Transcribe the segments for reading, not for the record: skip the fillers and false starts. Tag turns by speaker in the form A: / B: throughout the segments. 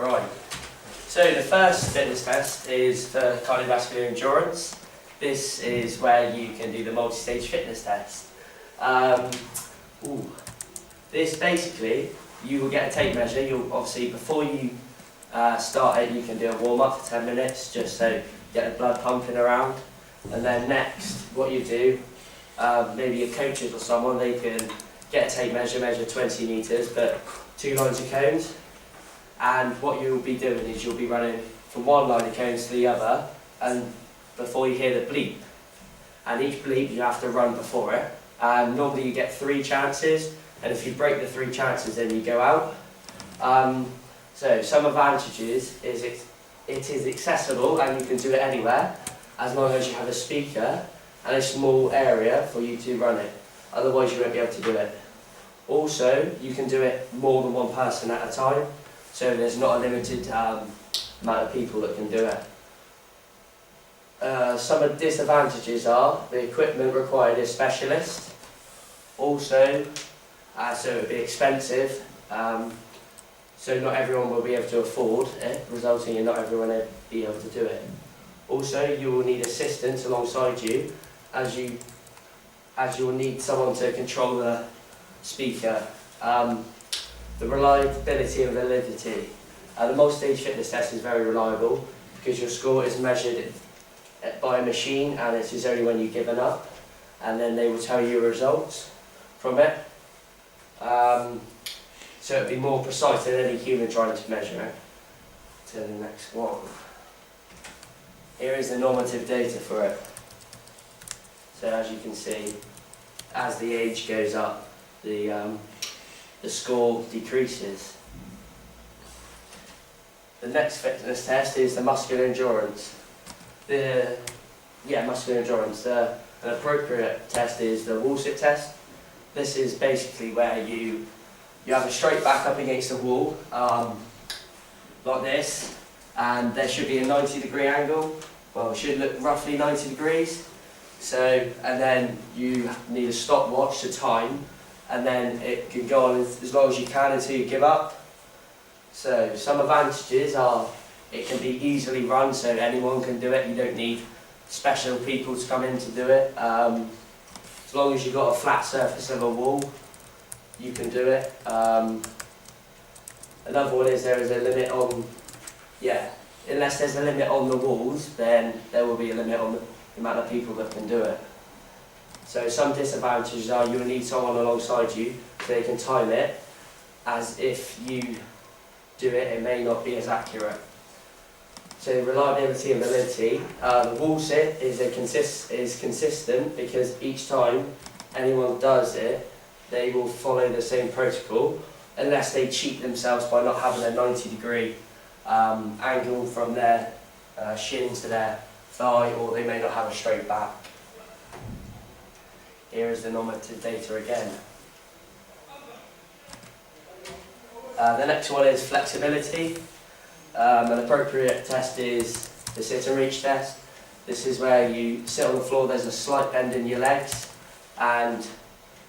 A: Right, so the first fitness test is for cardiovascular endurance. This is where you can do the multi-stage fitness test. This basically, you will get a tape measure. You'll obviously, before you start it, you can do a warm-up for 10 minutes just so you get the blood pumping around. And then next, what you do, maybe your coaches or someone, they can get a tape measure, measure 20 metres, but 2 lines of cones. And what you'll be doing is you'll be running from one line of cones to the other, and before you hear the bleep. And each bleep you have to run before it. And normally you get 3 chances, and if you break the 3 chances then you go out. So some advantages is it is accessible and you can do it anywhere, as long as you have a speaker and a small area for you to run it. Otherwise you won't be able to do it. Also, you can do it more than one person at a time, so there's not a limited amount of people that can do it. Some of the disadvantages are the equipment required is specialist. Also, so it would be expensive, so not everyone will be able to afford it, resulting in not everyone will be able to do it. Also, you will need assistance alongside you, as you will need someone to control the speaker. The reliability and validity. The multi-stage fitness test is very reliable because your score is measured by a machine, and it is only when you've given up, and then they will tell you your results from it. So it will be more precise than any human trying to measure it. To the next one. Here is the normative data for it. So as you can see, as the age goes up, the score decreases. The next fitness test is the muscular endurance. Muscular endurance. An appropriate test is the wall sit test. This is basically where you have a straight back up against the wall, like this, and there should be a 90-degree angle. Well, it should look roughly 90 degrees. So, and then you need a stopwatch to time, and then it can go on as long as you can until you give up. So some advantages are it can be easily run, so anyone can do it. You don't need special people to come in to do it. As long as you've got a flat surface of a wall, you can do it. Another one is there is a limit on, unless there's a limit on the walls, then there will be a limit on the amount of people that can do it. So some disadvantages are you will need someone alongside you so they can time it, as if you do it, it may not be as accurate. So reliability and validity. The wall sit is consistent because each time anyone does it, they will follow the same protocol, unless they cheat themselves by not having a 90-degree angle from their shin to their thigh, or they may not have a straight back. Here is the normative data again. The next one is flexibility. An appropriate test is the sit and reach test. This is where you sit on the floor, there's a slight bend in your legs, and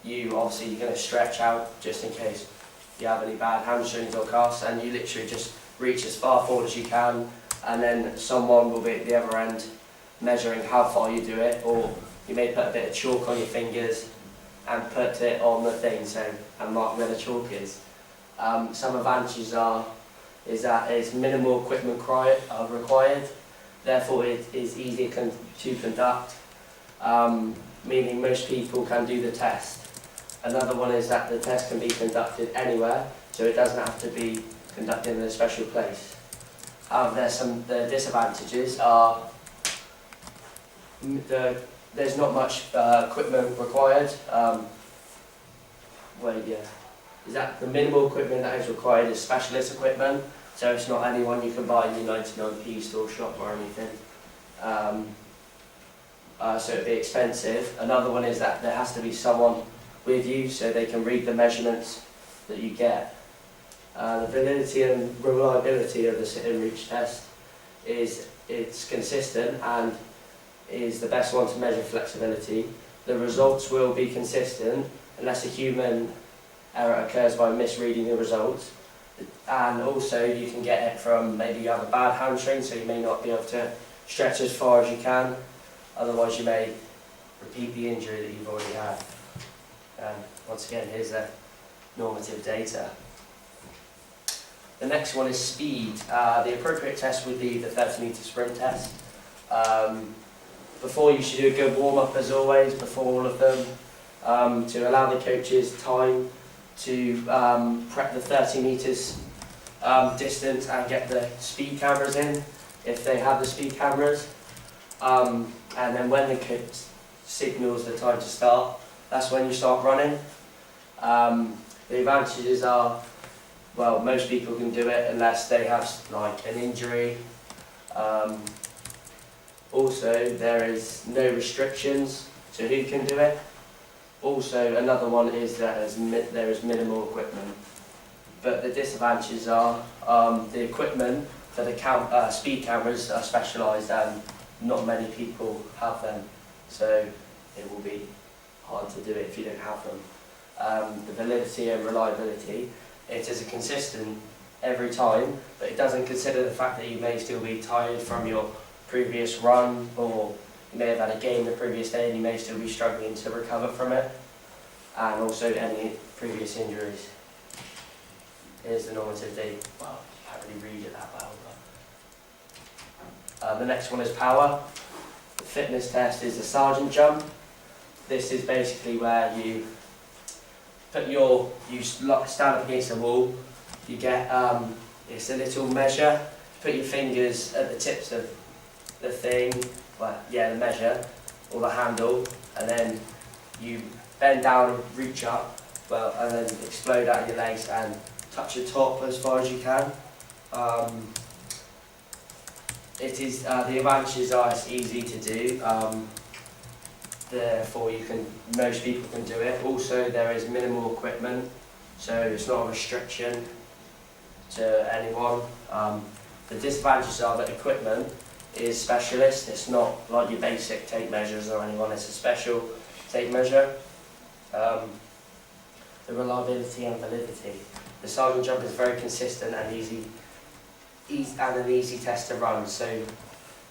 A: you're going to stretch out just in case you have any bad hamstrings or calves, and you literally just reach as far forward as you can, and then someone will be at the other end measuring how far you do it, or you may put a bit of chalk on your fingers and put it on the thing and mark where the chalk is. Some advantages is that it's minimal equipment required, therefore it is easier to conduct, meaning most people can do the test. Another one is that the test can be conducted anywhere, so it doesn't have to be conducted in a special place. The disadvantages are there's not much equipment required. Is that the minimal equipment that is required is specialist equipment, so it's not anyone you can buy in your 99p store shop or anything. So it'd be expensive. Another one is that there has to be someone with you so they can read the measurements that you get. The validity and reliability of the sit and reach test it's consistent and is the best one to measure flexibility. The results will be consistent unless a human error occurs by misreading the results. And also you can get it from maybe you have a bad hamstring, so you may not be able to stretch as far as you can, otherwise you may repeat the injury that you've already had. Once again, here's the normative data. The next one is speed. The appropriate test would be the 30-metre sprint test. Before, you should do a good warm-up as always, before all of them, to allow the coaches time to prep the 30 metres distance and get the speed cameras in, if they have the speed cameras. And then when the coach signals the time to start, that's when you start running. The advantages are, well, most people can do it unless they have like an injury. Also, there is no restrictions to who can do it. Also, another one is that there is minimal equipment. But the disadvantages are the equipment for the speed cameras are specialised and not many people have them. So it will be hard to do it if you don't have them. The validity and reliability, it is consistent every time, but it doesn't consider the fact that you may still be tired from your previous run, or you may have had a game the previous day and you may still be struggling to recover from it, and also any previous injuries. Here's the normative data. Well, you can't really read it that well. But the next one is power. The fitness test is the sergeant jump. This is basically where you put you stand up against a wall. You get it's a little measure. Put your fingers at the tips of the thing, the measure or the handle, and then you bend down and reach up, and then explode out your legs and touch your top as far as you can. It is the advantages are it's easy to do. Therefore, most people can do it. Also, there is minimal equipment, so it's not a restriction to anyone. The disadvantages are that equipment is specialist. It's not like your basic tape measures or anyone. It's a special tape measure. The reliability and validity. The sergeant jump is very consistent and an easy test to run. So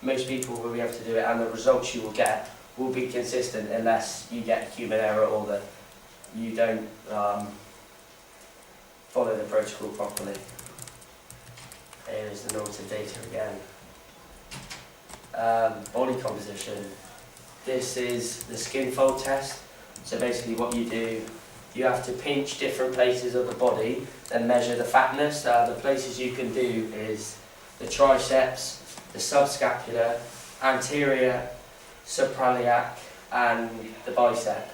A: most people will be able to do it, and the results you will get will be consistent unless you get human error or that you don't follow the protocol properly. Here's the normative data again. Body composition. This is the skin fold test. So basically what you do, you have to pinch different places of the body and measure the fatness. The places you can do is the triceps, the subscapular, anterior suprailiac and the bicep.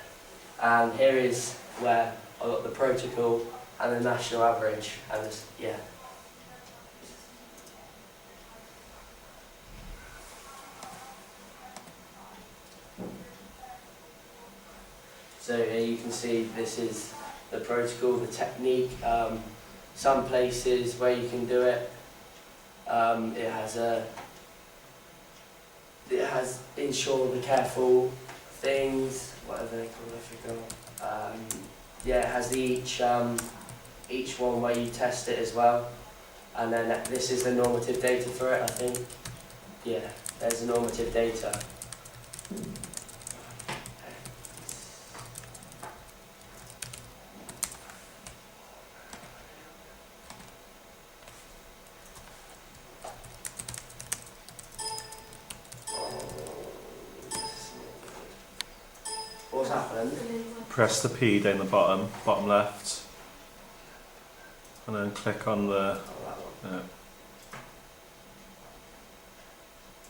A: And here is where I got the protocol and the national average, and this, So here you can see this is the protocol, the technique. Some places where you can do it, it has ensure the careful things, whatever they call it, I forgot. It has each one where you test it as well, and then this is the normative data for it, I think. Yeah, there's the normative data. What's happened?
B: Press the P down the bottom left, and then click on the.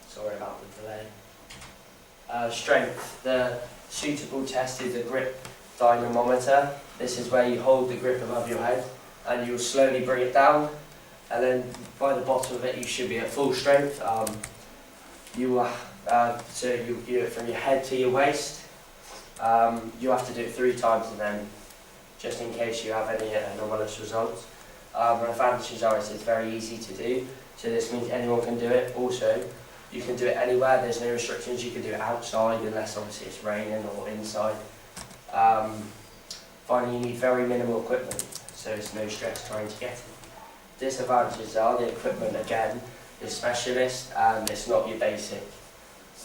A: Sorry about the delay. Strength. The suitable test is the grip dynamometer. This is where you hold the grip above your head and you'll slowly bring it down, and then by the bottom of it you should be at full strength. So you do it from your head to your waist. You have to do it 3 times, and then just in case you have any anomalous results. The advantages are it's very easy to do, so this means anyone can do it. Also, you can do it anywhere, there's no restrictions. You can do it outside unless obviously it's raining, or inside. Finally, you need very minimal equipment, so it's no stress trying to get it. Disadvantages are the equipment again is specialist and it's not your basic.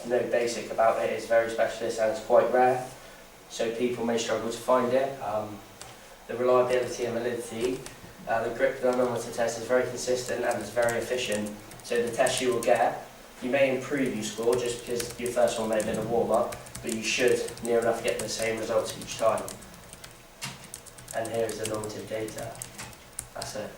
A: There's no basic about it, it's very specialist and it's quite rare, so people may struggle to find it. The reliability and validity, the grip dynamometer test is very consistent and it's very efficient, so the test you will get, you may improve your score just because your first one may have been a warm-up, but you should near enough get the same results each time. And here is the normative data. That's it.